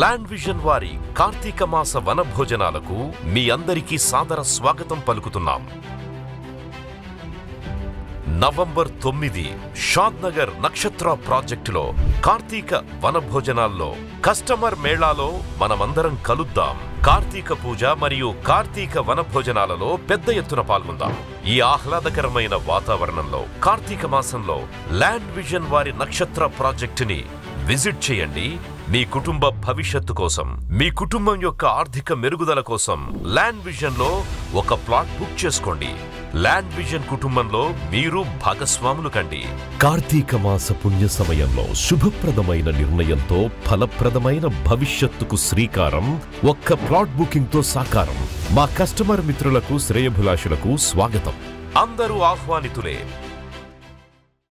Land vision వారి కార్తీక మాస వనభోజనాలకు మీ అందరికీ సాదర స్వాగతం పలుకుతున్నాం. నవంబర్ 9 షాద్నగర్ నక్షత్ర ప్రాజెక్టులో కార్తీక వనభోజనాల్లో కస్టమర్ మేళాలో మనమందరం కలుద్దాం. కార్తీక పూజ మరియు కార్తీక వనభోజనాలలో పెద్ద ఎత్తున పాల్గొందాం. ఈ ఆహ్లాదకరమైన వాతావరణంలో కార్తీక మాసంలో ల్యాండ్ విజన్ వారి నక్షత్ర ప్రాజెక్టుని విజిట్ చేయండి. మీ కుటుంబ భవిష్యత్తు కోసం, మీ కుటుంబం యొక్క ఆర్థిక మెరుగుదల కోసం ల్యాండ్ విజన్ లో ఒక ప్లాట్ బుక్ చేసుకోండి. ల్యాండ్ విజన్ కుటుంబంలో మీరు భాగస్వాములు కండి. కార్తీక మాస పుణ్య సమయంలో శుభప్రదమైన నిర్ణయంతో ఫలప్రదమైన భవిష్యత్తుకు శ్రీకారం. ఒక్క ప్లాట్ బుకింగ్ తో సాకారం. మా కస్టమర్ మిత్రులకు, శ్రేయభిలాషులకు స్వాగతం. అందరూ ఆహ్వానితులే.